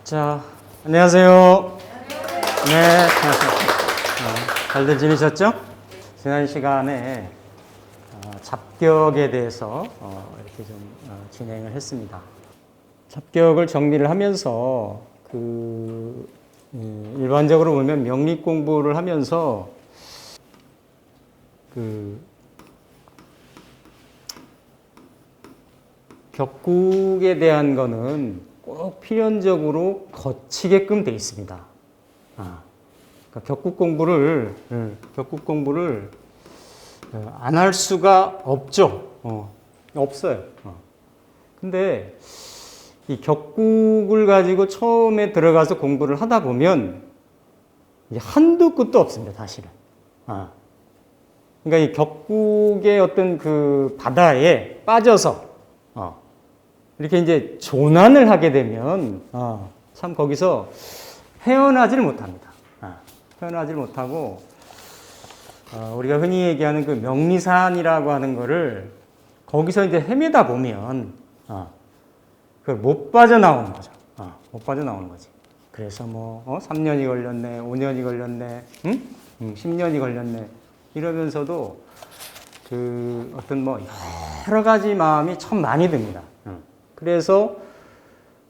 자, 안녕하세요. 네. 잘들 지내셨죠? 지난 시간에 잡격에 대해서 이렇게 좀 진행을 했습니다. 잡격을 정리를 하면서 일반적으로 보면 명리 공부를 하면서 격국에 대한 거는 꼭 필연적으로 거치게끔 돼 있습니다. 그러니까 격국 공부를 안 할 수가 없죠. 없어요. 근데 이 격국을 가지고 처음에 들어가서 공부를 하다 보면 한도 끝도 없습니다, 사실은. 그러니까 이 격국의 어떤 그 바다에 빠져서 이렇게 이제 조난을 하게 되면 참 거기서 헤어나지를 못합니다. 헤어나지를 못하고 우리가 흔히 얘기하는 그 명리산이라고 하는 거를 거기서 이제 헤매다 보면 그걸 못 빠져나오는 거죠. 못 빠져나오는 거지. 그래서 뭐 3년이 걸렸네, 5년이 걸렸네, 10년이 걸렸네 이러면서도 그 어떤 뭐 여러 가지 마음이 참 많이 듭니다. 그래서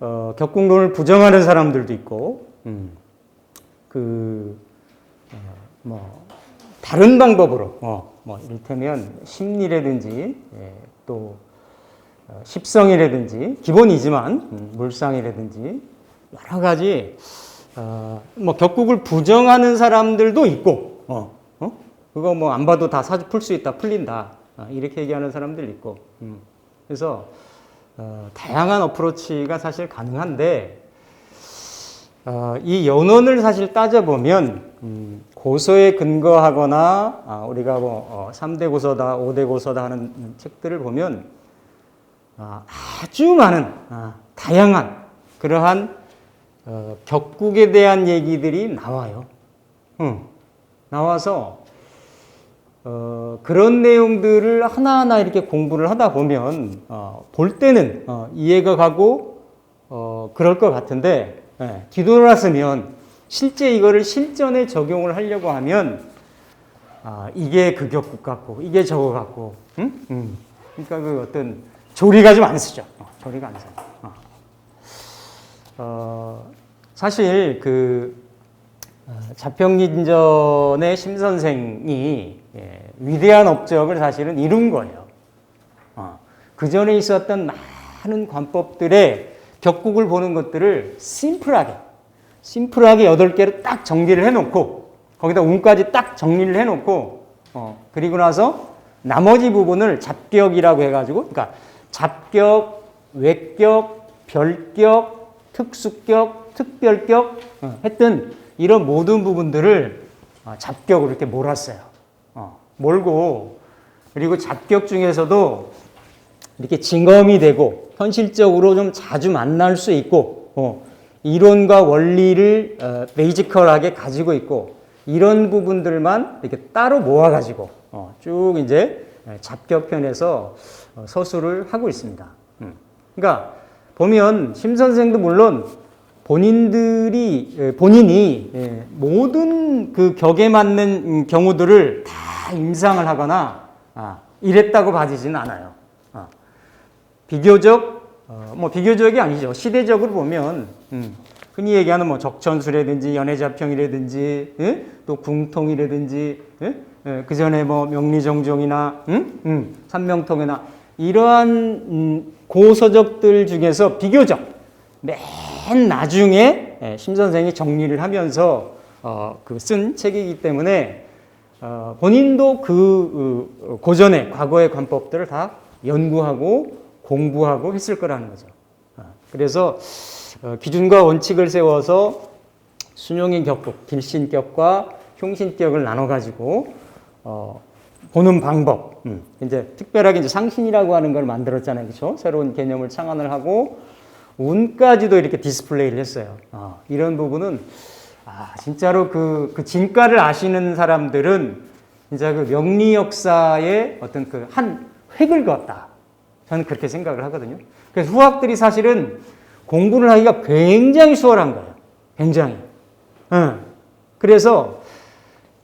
격국론을 부정하는 사람들도 있고, 다른 방법으로 이를테면 심리라든지 또 십성이라든지 기본이지만 물상이라든지 여러 가지 격국을 부정하는 사람들도 있고, 그거 뭐 안 봐도 다 풀 수 있다, 풀린다 이렇게 얘기하는 사람들 있고, 그래서 다양한 어프로치가 사실 가능한데, 이 연원을 사실 따져보면, 고서에 근거하거나, 우리가 3대 고서다, 5대 고서다 하는 책들을 보면, 아주 많은, 다양한, 그러한, 격국에 대한 얘기들이 나와요. 나와서, 그런 내용들을 하나하나 이렇게 공부를 하다 보면, 볼 때는, 이해가 가고, 그럴 것 같은데, 뒤돌아서면, 실제 이거를 실전에 적용을 하려고 하면, 이게 그 격국 같고, 이게 저거 같고, 그러니까 그 어떤, 조리가 좀 안 쓰죠. 조리가 안 써요. 사실 자평린전의 심 선생이 위대한 업적을 사실은 이룬 거예요. 그 전에 있었던 많은 관법들의 격국을 보는 것들을 심플하게 8개로 딱 정리를 해놓고, 거기다 운까지 딱 정리를 해놓고, 그리고 나서 나머지 부분을 잡격이라고 해가지고, 그러니까 잡격, 외격, 별격, 특수격, 특별격 했던 이런 모든 부분들을 잡격으로 이렇게 몰았어요. 몰고, 그리고 잡격 중에서도 이렇게 징검이 되고 현실적으로 좀 자주 만날 수 있고, 이론과 원리를 베이지컬하게 가지고 있고, 이런 부분들만 이렇게 따로 모아가지고 쭉 이제 잡격편에서 서술을 하고 있습니다. 그러니까 보면 심 선생도 물론 본인이 모든 그 격에 맞는 경우들을 다 임상을 하거나 이랬다고 봐지지는 않아요. 비교적이 아니죠. 시대적으로 보면 흔히 얘기하는 뭐 적천수라든지 연해자평이라든지 또 궁통이라든지 그 전에 뭐 명리정종이나 삼명통이나 이러한 고서적들 중에서 비교적 맨 나중에 심 선생이 정리를 하면서 쓴 책이기 때문에 본인도 그 고전의 과거의 관법들을 다 연구하고 공부하고 했을 거라는 거죠. 그래서 기준과 원칙을 세워서 순용인 격국, 길신격과 흉신격을 나눠가지고 보는 방법. 이제 특별하게 이제 상신이라고 하는 걸 만들었잖아요, 그렇죠? 새로운 개념을 창안을 하고 운까지도 이렇게 디스플레이를 했어요. 이런 부분은 진짜로 그 진가를 아시는 사람들은 진짜 그 명리 역사의 어떤 그 한 획을 그었다. 저는 그렇게 생각을 하거든요. 그래서 후학들이 사실은 공부를 하기가 굉장히 수월한 거예요. 굉장히. 그래서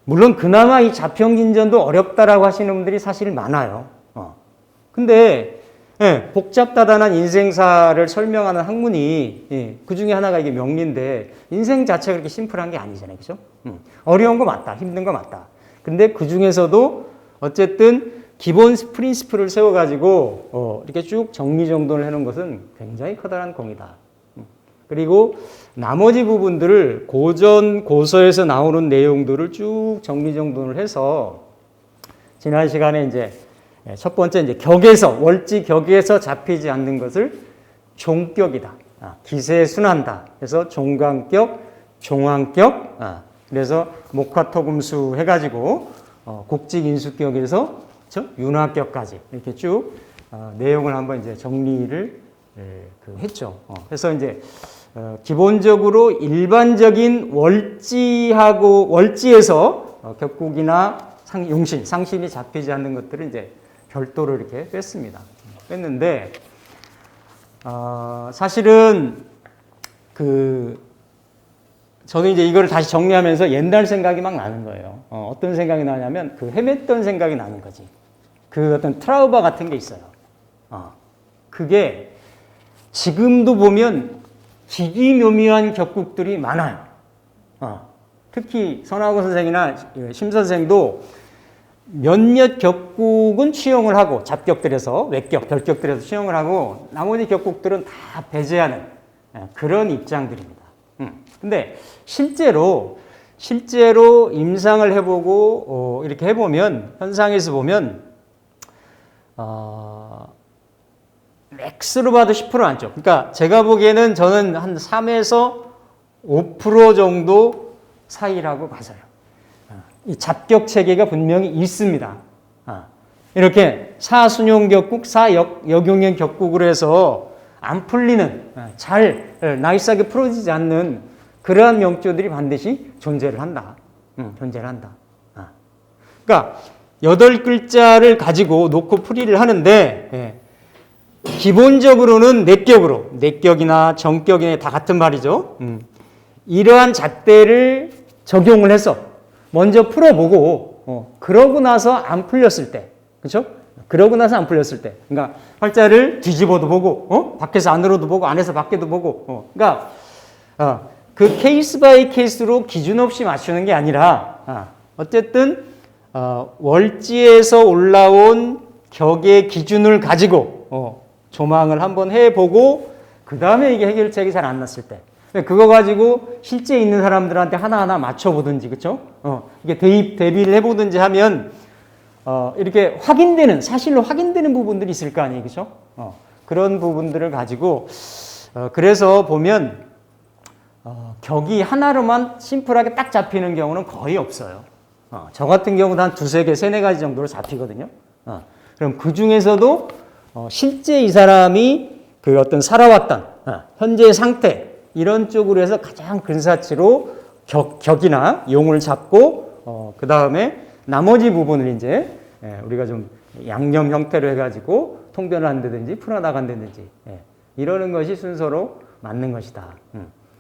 물론 그나마 이 자평진전도 어렵다라고 하시는 분들이 사실 많아요. 근데 복잡다단한 인생사를 설명하는 학문이 그 중에 하나가 이게 명리인데 인생 자체가 그렇게 심플한 게 아니잖아요. 그죠? 어려운 거 맞다. 힘든 거 맞다. 근데 그 중에서도 어쨌든 기본 프린시플을 세워가지고 이렇게 쭉 정리정돈을 해놓은 것은 굉장히 커다란 공이다. 그리고 나머지 부분들을 고전, 고서에서 나오는 내용들을 쭉 정리정돈을 해서 지난 시간에 이제 첫 번째 이제 격에서, 월지 격에서 잡히지 않는 것을 종격이다. 기세순한다. 그래서 종강격, 종왕격, 그래서 목화토금수 해가지고 국직인수격에서 윤화격까지 이렇게 쭉 내용을 한번 이제 정리를 했죠. 그래서 이제 기본적으로 일반적인 월지에서 격국이나 용신, 상신이 잡히지 않는 것들을 이제 별도로 이렇게 뺐습니다. 뺐는데 사실은 저는 이제 이거를 다시 정리하면서 옛날 생각이 막 나는 거예요. 어떤 생각이 나냐면 헤맸던 생각이 나는 거지. 어떤 트라우마 같은 게 있어요. 그게 지금도 보면 기기묘묘한 격국들이 많아요. 특히 선하고 선생이나 심 선생도 몇몇 격국은 취용을 하고 잡격들에서 외격, 별격들에서 취용을 하고 나머지 격국들은 다 배제하는 그런 입장들입니다. 근데 실제로 임상을 해보고 이렇게 해보면 현상에서 보면 맥스로 봐도 10% 안쪽. 그러니까 제가 보기에는 저는 한 3에서 5% 정도 사이라고 봐서요. 이 잡격 체계가 분명히 있습니다. 이렇게 사순용 격국, 사역용형 격국으로 해서 안 풀리는, 잘 나이스하게 풀어지지 않는 그러한 명조들이 반드시 존재를 한다. 존재를 한다. 그러니까 8글자를 가지고 놓고 풀이를 하는데 기본적으로는 내격이나 정격이나 다 같은 말이죠. 이러한 잣대를 적용을 해서 먼저 풀어보고 그러고 나서 안 풀렸을 때, 그렇죠? 그러고 나서 안 풀렸을 때, 그러니까 활자를 뒤집어도 보고, 밖에서 안으로도 보고, 안에서 밖에도 보고, 그러니까 그 케이스 바이 케이스로 기준 없이 맞추는 게 아니라 어쨌든 월지에서 올라온 격의 기준을 가지고 조망을 한번 해보고 그 다음에 이게 해결책이 잘 안 났을 때 그거 가지고 실제 있는 사람들한테 하나하나 맞춰보든지 그렇죠? 이게 대비를 해보든지 하면 이렇게 사실로 확인되는 부분들이 있을 거 아니에요, 그렇죠? 그런 부분들을 가지고 그래서 보면 격이 하나로만 심플하게 딱 잡히는 경우는 거의 없어요. 저 같은 경우도 한 2-3개, 3-4가지 정도로 잡히거든요. 그럼 그 중에서도 실제 이 사람이 그 어떤 살아왔던 현재의 상태 이런 쪽으로 해서 가장 근사치로 격이나 용을 잡고 그 다음에 나머지 부분을 이제 우리가 좀 양념 형태로 해가지고 통변을 한다든지 풀어나간다든지 이러는 것이 순서로 맞는 것이다.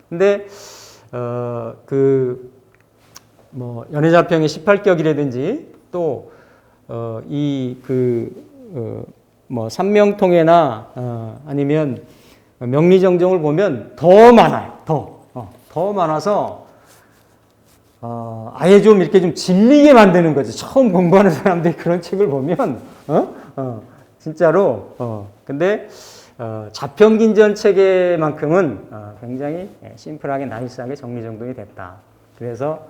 근데 연회자평의 18격이라든지 또 삼명통해나 아니면 명리정정을 보면 더 많아요. 더 많아서 아예 좀 이렇게 좀 질리게 만드는 거지. 처음 공부하는 사람들이 그런 책을 보면 진짜로 근데 자평긴전 체계만큼은 굉장히 심플하게 나이스하게 정리정돈이 됐다. 그래서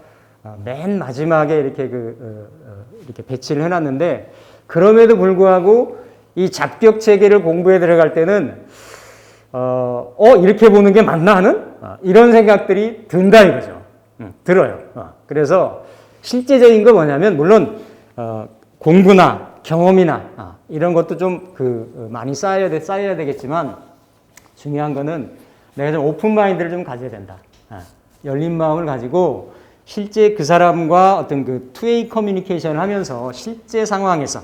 맨 마지막에 이렇게 이렇게 배치를 해놨는데 그럼에도 불구하고 이 잡격 체계를 공부에 들어갈 때는 이렇게 보는 게 맞나 하는 이런 생각들이 든다 이거죠. 들어요. 그래서 실제적인 거 뭐냐면 물론 공부나 경험이나 이런 것도 좀 많이 쌓여야 되겠지만 중요한 거는 내가 좀 오픈 마인드를 좀 가져야 된다. 열린 마음을 가지고 실제 그 사람과 어떤 그 투웨이 커뮤니케이션을 하면서 실제 상황에서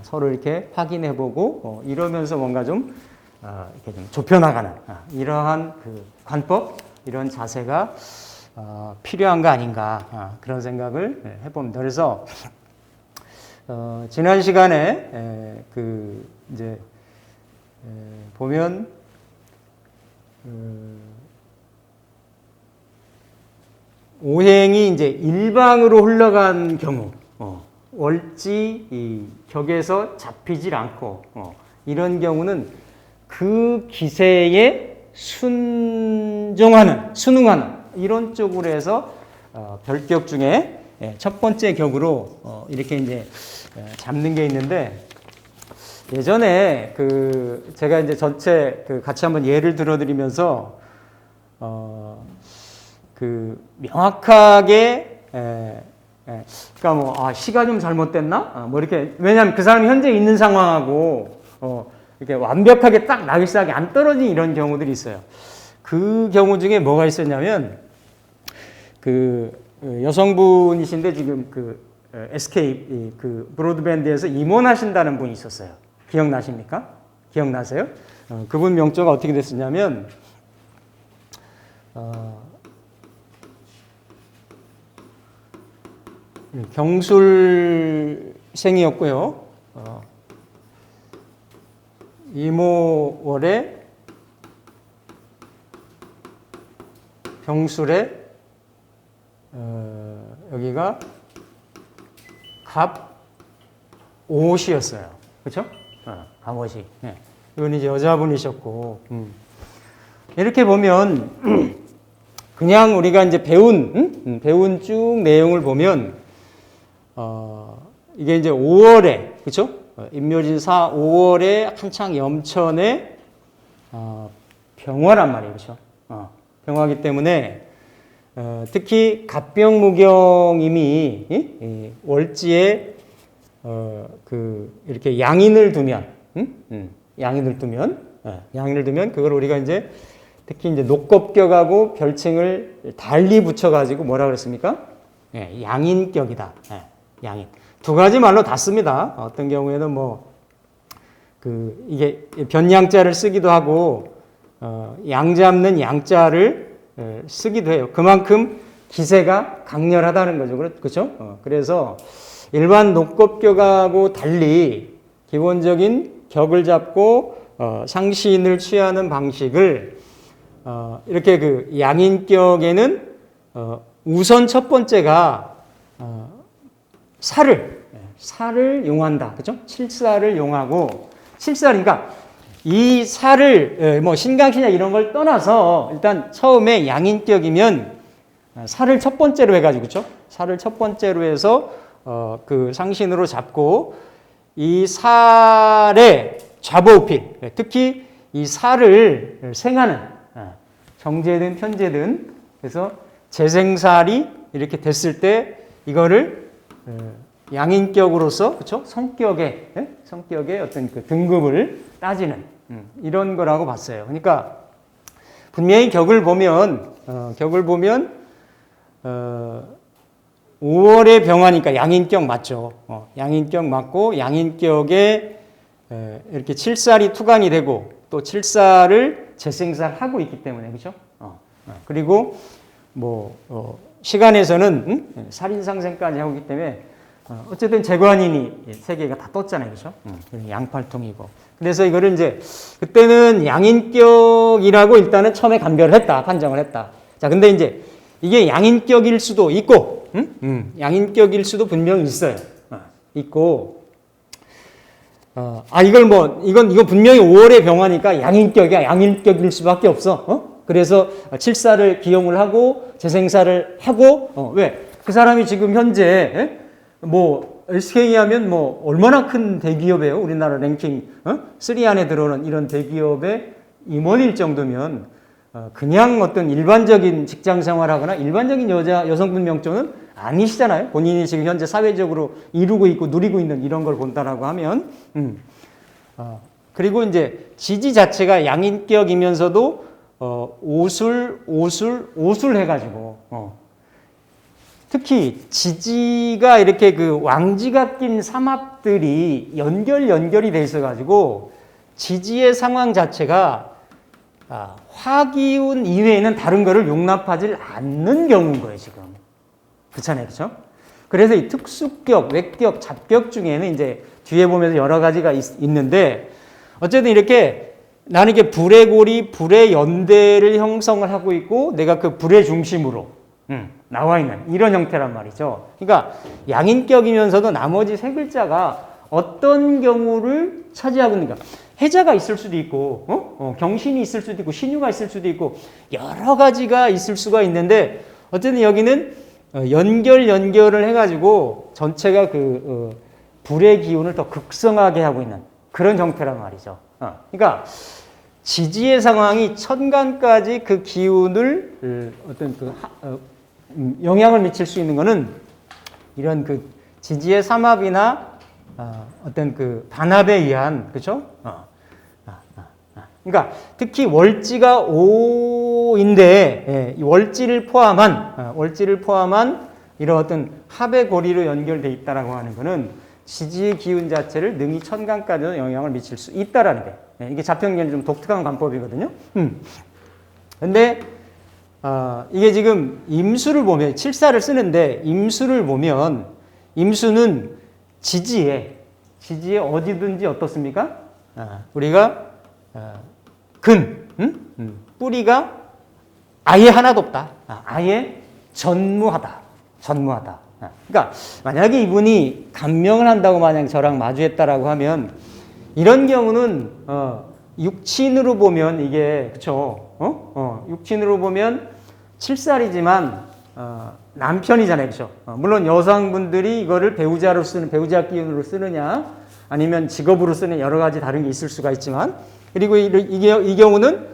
서로 이렇게 확인해보고 이러면서 뭔가 좀 이렇게 좀 좁혀나가는 이러한 그 관법, 이런 자세가 필요한 거 아닌가 그런 생각을 해봅니다. 그래서 지난 시간에 그 이제 보면 오행이 이제 일방으로 흘러간 경우, 월지 이 격에서 잡히질 않고 이런 경우는 그 기세에 순종하는, 순응하는 이런 쪽으로 해서 별격 중에 첫 번째 격으로 이렇게 이제 잡는 게 있는데, 예전에 그 제가 이제 전체 그 같이 한번 예를 들어드리면서 그 명확하게 그러니까 뭐 시가 좀 잘못됐나? 뭐 이렇게, 왜냐하면 그 사람이 현재 있는 상황하고 이렇게 완벽하게 딱 나일사하게 안 떨어진 이런 경우들이 있어요. 그 경우 중에 뭐가 있었냐면 그 여성분이신데 지금 그 SK 그 브로드밴드에서 임원하신다는 분이 있었어요. 기억나십니까? 기억나세요? 그분 명조가 어떻게 됐었냐면 경술생이었고요. 이모월에 병술에 여기가 갑옷이었어요. 그렇죠? 갑옷이. 네. 이건 이제 여자분이셨고, 이렇게 보면 그냥 우리가 이제 배운 쭉 내용을 보면 이게 이제 5월에, 그렇죠? 임묘진사 5월에 한창 염천에 병화란 말이에요, 그렇죠? 병화기 때문에 특히 갑병무경임이 월지에 그 이렇게 양인을 두면, 양인을 두면 그걸 우리가 이제 특히 이제 녹겁격하고 별칭을 달리 붙여가지고 뭐라 그랬습니까? 양인격이다. 양인. 두 가지 말로 다 씁니다. 어떤 경우에는 뭐 그 이게 변양자를 쓰기도 하고 양 잡는 양자를 쓰기도 해요. 그만큼 기세가 강렬하다는 거죠. 그렇죠? 그래서 일반 녹겁격하고 달리 기본적인 격을 잡고 상신을 취하는 방식을 이렇게 그 양인격에는 우선 첫 번째가 살을 용한다. 그죠? 칠사를 용하고, 칠사니까 이 살을 뭐 신강신약 이런 걸 떠나서 일단 처음에 양인격이면 살을 첫 번째로 해가지고, 그죠? 살을 첫 번째로 해서 그 상신으로 잡고 이 살의 좌보우필, 특히 이 살을 생하는 정제든 편제든, 그래서 재생살이 이렇게 됐을 때 이거를 양인격으로서, 그렇죠? 성격의 어떤 그 등급을 따지는 이런 거라고 봤어요. 그러니까 분명히 격을 보면 5월의 병화니까 양인격 맞죠. 양인격 맞고, 양인격에 이렇게 칠살이 투강이 되고 또 칠살을 재생살하고 있기 때문에, 그렇죠? 그리고 뭐 시간에서는 살인상생까지 하고 있기 때문에 어쨌든 재관인이 세 개가 다 떴잖아요, 그렇죠? 양팔통이고. 그래서 이거를 이제 그때는 양인격이라고 일단은 처음에 감별을 했다, 판정을 했다. 자, 근데 이제 이게 양인격일 수도 있고, 양인격일 수도 분명히 있어요. 있고, 이건 분명히 5월의 병화니까 양인격일 수밖에 없어. 그래서 칠사를 기용을 하고 재생사를 하고, 왜? 그 사람이 지금 현재 뭐 SK 하면 뭐 얼마나 큰 대기업이에요? 우리나라 랭킹 3 안에 들어오는 이런 대기업의 임원일 정도면 그냥 어떤 일반적인 직장 생활하거나 일반적인 여성분 명조는 아니시잖아요. 본인이 지금 현재 사회적으로 이루고 있고 누리고 있는 이런 걸 본다라고 하면, 그리고 이제 지지 자체가 양인격이면서도 오술 해가지고, 특히 지지가 이렇게 그 왕지가 낀 삼합들이 연결이 돼 있어가지고, 지지의 상황 자체가 화기운 이외에는 다른 거를 용납하지 않는 경우인 거예요, 지금. 그렇잖아요, 그렇죠? 그래서 이 특수격, 외격, 잡격 중에는 이제 뒤에 보면서 여러 가지가 있는데, 어쨌든 이렇게 나는 이게 불의 고리, 불의 연대를 형성을 하고 있고, 내가 그 불의 중심으로 나와 있는 이런 형태란 말이죠. 그러니까 양인격이면서도 나머지 세 글자가 어떤 경우를 차지하고 있는가. 해자가 있을 수도 있고, 경신이 있을 수도 있고, 신유가 있을 수도 있고, 여러 가지가 있을 수가 있는데, 어쨌든 여기는 연결을 해가지고 전체가 불의 기운을 더 극성하게 하고 있는 그런 형태란 말이죠. 그러니까 지지의 상황이 천간까지 그 기운을 어떤 영향을 미칠 수 있는 거는 이런 그 지지의 삼합이나 어떤 그 반합에 의한, 그렇죠? 그러니까 특히 월지가 5인데, 예, 이 월지를 포함한 이런 어떤 합의 고리로 연결돼 있다라고 하는 거는 지지의 기운 자체를 능히 천간까지도 영향을 미칠 수 있다라는 거예요. 예, 이게 자평기는 좀 독특한 관법이거든요. 근데 이게 지금 임수를 보면 칠사를 쓰는데 임수를 보면 임수는 지지에 어디든지 어떻습니까? 우리가 뿌리가 아예 하나도 없다. 아예 전무하다. 그러니까 만약에 이분이 감명을 한다고 만약 저랑 마주했다라고 하면 이런 경우는 육친으로 보면 이게 그렇죠. 육친으로 보면 7살이지만 남편이잖아요, 그렇죠. 물론 여성분들이 이거를 배우자 기운으로 쓰느냐 아니면 직업으로 쓰는 여러 가지 다른 게 있을 수가 있지만 그리고 이 경우는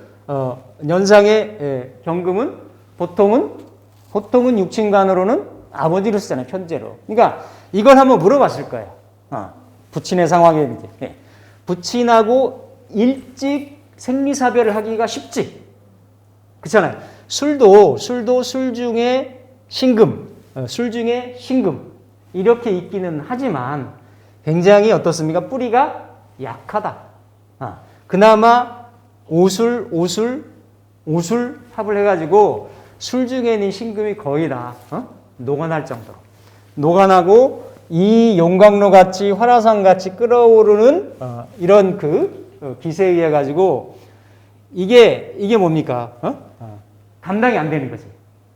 연상의 경금은 보통은 육친간으로는 아버지로 쓰잖아요, 편제로. 그러니까 이걸 한번 물어봤을 거예요. 부친의 상황에 이제 부친하고 일찍 생리사별을 하기가 쉽지. 그렇잖아요. 술도 술 중에 신금 이렇게 있기는 하지만 굉장히 어떻습니까? 뿌리가 약하다. 그나마 오술 합을 해가지고 술 중에 있는 신금이 거의 다 녹아날 정도로 녹아나고 이 용광로 같이 화라산 같이 끓어오르는 이런 기세에 의해 가지고 이게 뭡니까? 감당이 안 되는 거지.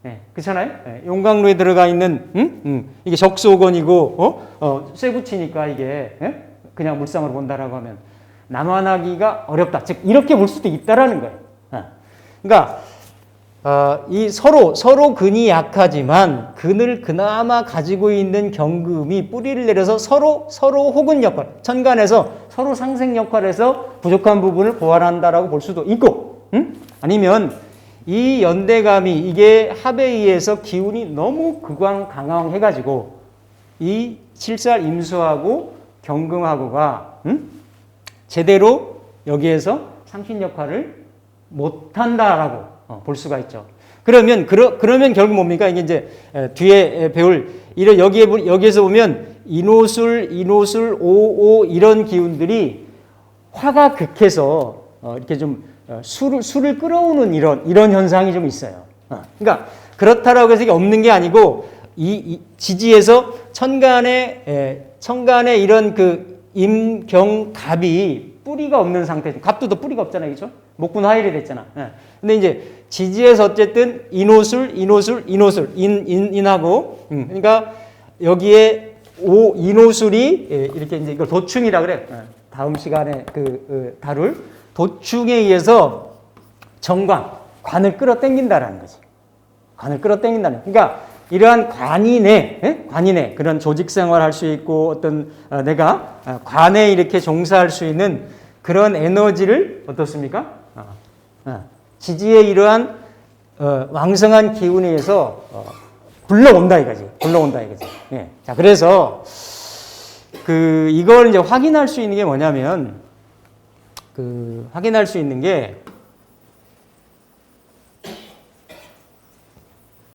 네, 그렇잖아요. 네, 용광로에 들어가 있는 이게 적수오건이고 쇠붙이니까 이게 그냥 물상으로 본다라고 하면 남아나기가 어렵다. 즉 이렇게 볼 수도 있다라는 거예요. 그러니까 이 서로 근이 약하지만 근을 그나마 가지고 있는 경금이 뿌리를 내려서 서로 호근 역할, 천간에서 서로 상생 역할에서 부족한 부분을 보완한다라고 볼 수도 있고, 아니면 이 연대감이 이게 합에 의해서 기운이 너무 강황해가지고 이 7살 임수하고 경금하고가 제대로 여기에서 상신 역할을 못한다라고 볼 수가 있죠. 그러면 결국 뭡니까? 이게 이제 뒤에 배울 여기에서 보면 인오술, 오오 이런 기운들이 화가 극해서 이렇게 좀 술을 끌어오는 이런 현상이 좀 있어요. 그러니까 그렇다라고 해서 이게 없는 게 아니고 이 지지에서 천간에 이런 임경갑이 뿌리가 없는 상태. 갑도 뿌리가 없잖아요, 그렇죠? 목분 화일이 됐잖아. 근데 이제 지지에서 어쨌든 인하고 그러니까 여기에 인오술이 이렇게 이제 이걸 도충이라 그래. 다음 시간에 다룰 도충에 의해서 관을 끌어당긴다라는 거지. 관을 끌어당긴다는. 그러니까 이러한 관인의 그런 조직 생활을 할 수 있고 어떤 내가 관에 이렇게 종사할 수 있는 그런 에너지를 어떻습니까? 지지의 이러한 왕성한 기운에 의해서 불러온다 이거지. 예. 자, 그래서 이걸 이제 확인할 수 있는 게 뭐냐면 확인할 수 있는 게